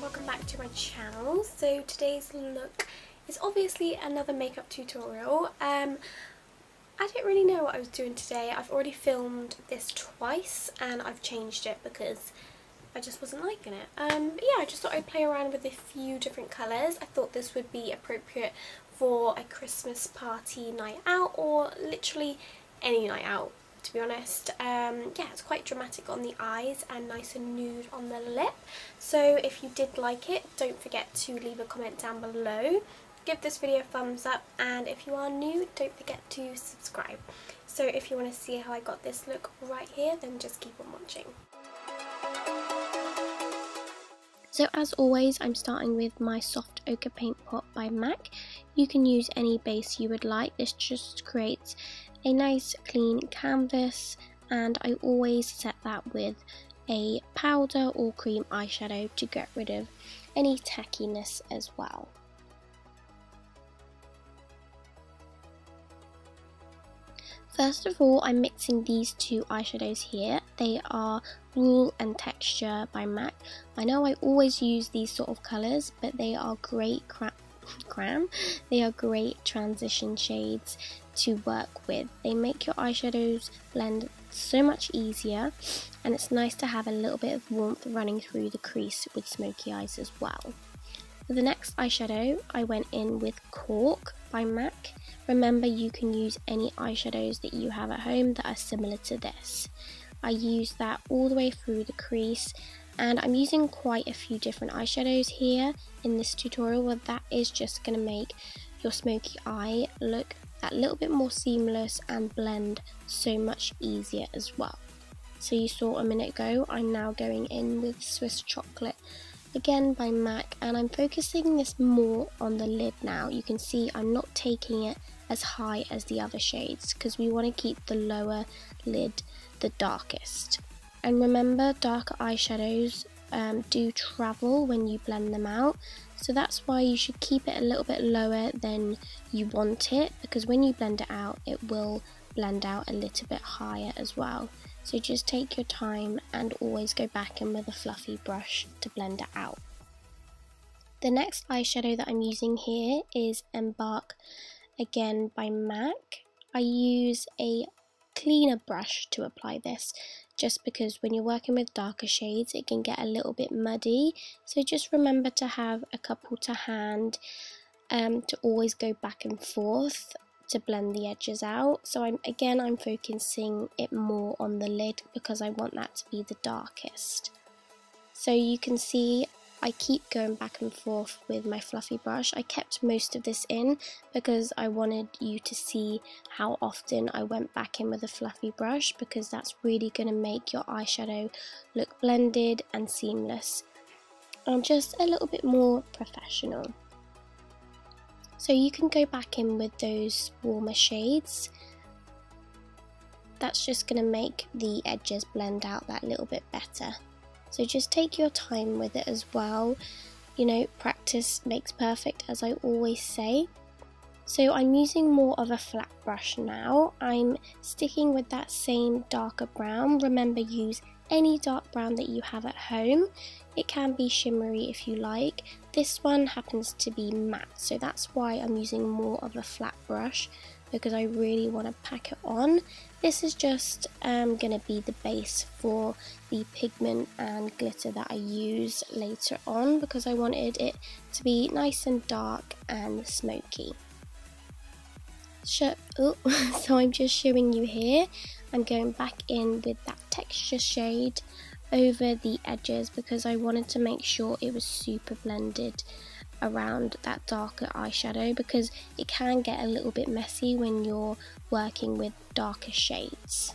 welcome back to my channel. So today's look is obviously another makeup tutorial. I didn't really know what I was doing today. I've already filmed this twice and I've changed it because I just wasn't liking it. But yeah, I just thought I'd play around with a few different colours. I thought this would be appropriate for a Christmas party night out or literally any night out, to be honest. Yeah, it's quite dramatic on the eyes and nice and nude on the lip. So if you did like it, don't forget to leave a comment down below. Give this video a thumbs up, and if you are new, don't forget to subscribe. So if you want to see how I got this look right here, then just keep on watching. So as always, I'm starting with my Soft Ochre Paint Pot by MAC. You can use any base you would like. This just creates a nice clean canvas, and I always set that with a powder or cream eyeshadow to get rid of any tackiness as well. First of all, I'm mixing these two eyeshadows here. They are Rule and Texture by MAC. I know I always use these sort of colours, but they are great They are great transition shades to work with. They make your eyeshadows blend so much easier, and it's nice to have a little bit of warmth running through the crease with smoky eyes as well. For the next eyeshadow, I went in with CORK by MAC. Remember, you can use any eyeshadows that you have at home that are similar to this. I used that all the way through the crease, and I'm using quite a few different eyeshadows here in this tutorial, but that is just going to make your smoky eye look that little bit more seamless and blend so much easier as well. So you saw a minute ago, I'm now going in with Swiss Chocolate, again by MAC, and I'm focusing this more on the lid now. You can see I'm not taking it as high as the other shades because we want to keep the lower lid the darkest. And remember, darker eyeshadows do travel when you blend them out, so that's why you should keep it a little bit lower than you want it, because when you blend it out, it will blend out a little bit higher as well. So just take your time and always go back in with a fluffy brush to blend it out. The next eyeshadow that I'm using here is EMBARK, again by MAC. I use a cleaner brush to apply this, just because when you're working with darker shades it can get a little bit muddy, so just remember to have a couple to hand to always go back and forth to blend the edges out. So I'm focusing it more on the lid because I want that to be the darkest. So you can see I keep going back and forth with my fluffy brush. I kept most of this in because I wanted you to see how often I went back in with a fluffy brush, because that's really going to make your eyeshadow look blended and seamless. I'm just a little bit more professional. So you can go back in with those warmer shades. That's just going to make the edges blend out that little bit better. So just take your time with it as well. You know, practice makes perfect, as I always say. So I'm using more of a flat brush now. I'm sticking with that same darker brown. Remember, use any dark brown that you have at home. It can be shimmery if you like. This one happens to be matte, so that's why I'm using more of a flat brush, because I really want to pack it on. This is just going to be the base for the pigment and glitter that I use later on, because I wanted it to be nice and dark and smoky. So I'm just showing you here, I'm going back in with that texture shade over the edges because I wanted to make sure it was super blended around that darker eyeshadow, because it can get a little bit messy when you're working with darker shades.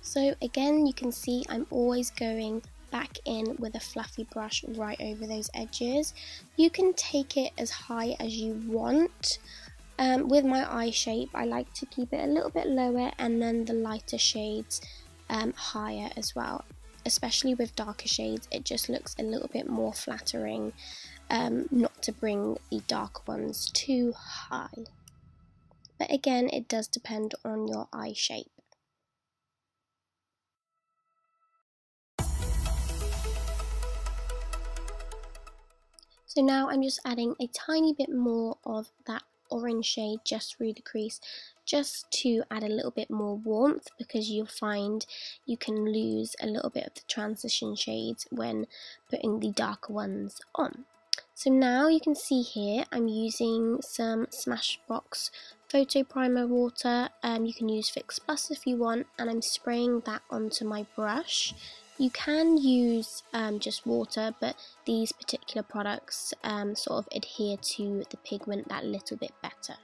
So again, you can see I'm always going back in with a fluffy brush right over those edges. You can take it as high as you want. With my eye shape, I like to keep it a little bit lower and then the lighter shades higher as well. Especially with darker shades, it just looks a little bit more flattering not to bring the dark ones too high. But again, it does depend on your eye shape. So now I'm just adding a tiny bit more of that orange shade just through the crease, just to add a little bit more warmth, because you'll find you can lose a little bit of the transition shades when putting the darker ones on. So now you can see here I'm using some SMASHBOX photo primer water. You can use Fix Plus if you want, and I'm spraying that onto my brush. You can use just water, but these particular products sort of adhere to the pigment that little bit better.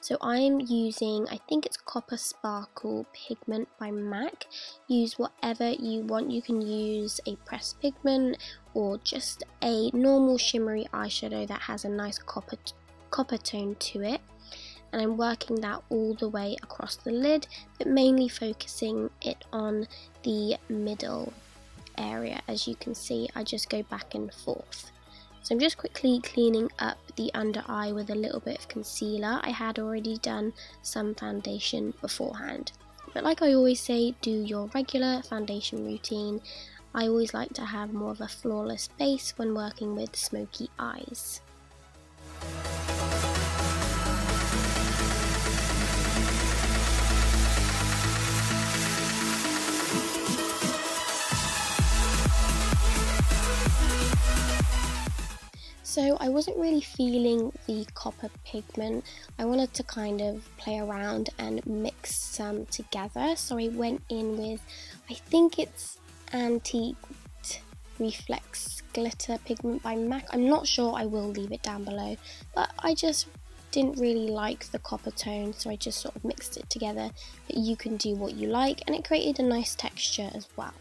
So I'm using, I think it's Copper Sparkle Pigment by MAC. Use whatever you want. You can use a pressed pigment or just a normal shimmery eyeshadow that has a nice copper tone to it. And I'm working that all the way across the lid, but mainly focusing it on the middle area. As you can see, I just go back and forth. So I'm just quickly cleaning up the under eye with a little bit of concealer. I had already done some foundation beforehand, but like I always say, do your regular foundation routine. I always like to have more of a flawless base when working with smoky eyes. So I wasn't really feeling the copper pigment. I wanted to kind of play around and mix some together. So I went in with, I think it's Anti Reflex Glitter Pigment by MAC. I'm not sure, I will leave it down below. But I just didn't really like the copper tone, so I just sort of mixed it together. But you can do what you like, and it created a nice texture as well.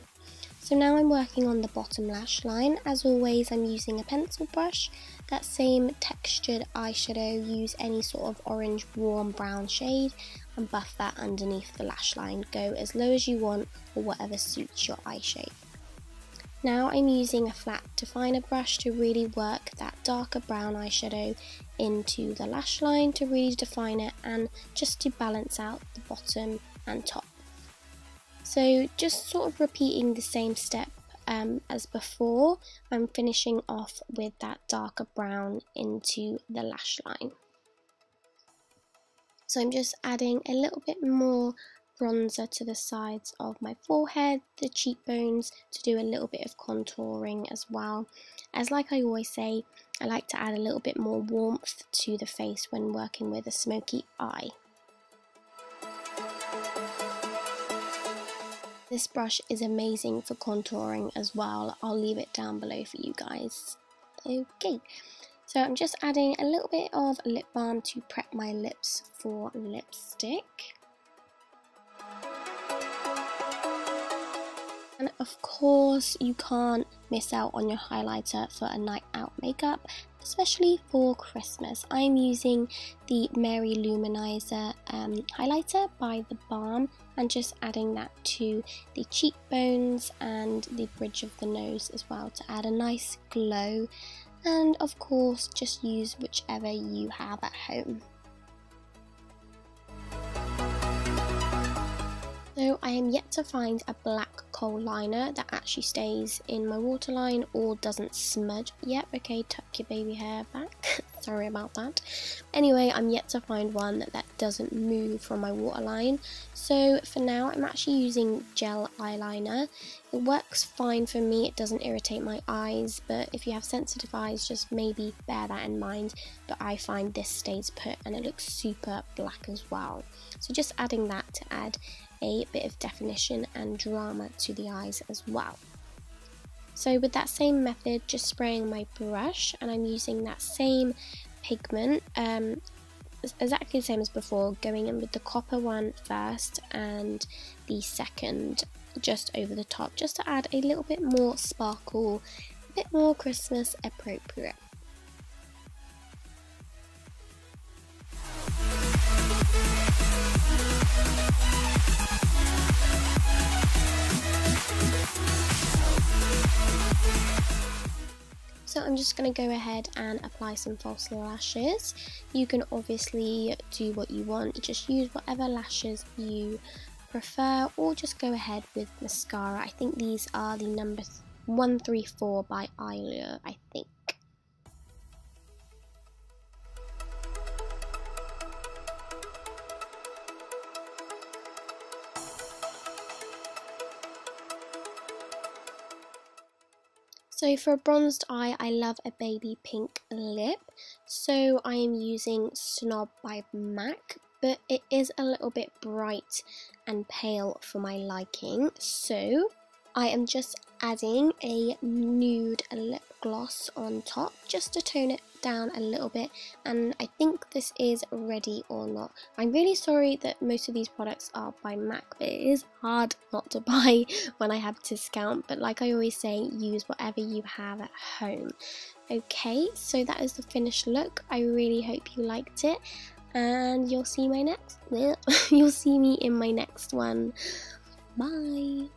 So now I'm working on the bottom lash line. As always, I'm using a pencil brush. That same textured eyeshadow, use any sort of orange warm brown shade and buff that underneath the lash line. Go as low as you want or whatever suits your eye shape. Now I'm using a flat definer brush to really work that darker brown eyeshadow into the lash line to really define it and just to balance out the bottom and top. So just sort of repeating the same step as before, I'm finishing off with that darker brown into the lash line. So I'm just adding a little bit more bronzer to the sides of my forehead, the cheekbones, to do a little bit of contouring as well. As like I always say, I like to add a little bit more warmth to the face when working with a smoky eye. This brush is amazing for contouring as well. I'll leave it down below for you guys. Okay, so I'm just adding a little bit of lip balm to prep my lips for lipstick. And of course, you can't miss out on your highlighter for a night out makeup, especially for Christmas. I'm using the MARYLOUMINISER highlighter by the BALM, and just adding that to the cheekbones and the bridge of the nose as well to add a nice glow. And of course, just use whichever you have at home. So I am yet to find a black kohl liner that actually stays in my waterline or doesn't smudge yet. Okay, tuck your baby hair back. Sorry about that. Anyway, I'm yet to find one that doesn't move from my waterline. So for now, I'm actually using gel eyeliner. It works fine for me. It doesn't irritate my eyes, but if you have sensitive eyes, just maybe bear that in mind. But I find this stays put and it looks super black as well. So just adding that to add a bit of definition and drama to the eyes as well. So with that same method, just spraying my brush, and I'm using that same pigment, exactly the same as before, going in with the copper one first and the second just over the top, just to add a little bit more sparkle, a bit more Christmas appropriate. So I'm just going to go ahead and apply some false lashes. You can obviously do what you want, just use whatever lashes you prefer, or just go ahead with mascara. I think these are the number 134 by EYLURE, I think. So for a bronzed eye, I love a baby pink lip, so I am using SNOB by MAC, but it is a little bit bright and pale for my liking, so I am just adding a nude lip gloss on top just to tone it down a little bit, and I think this is Ready or Not. I'm really sorry that most of these products are by MAC, but it is hard not to buy when I have discount, but like I always say, use whatever you have at home. Okay, so that is the finished look. I really hope you liked it, and you'll see me in my next one. Bye.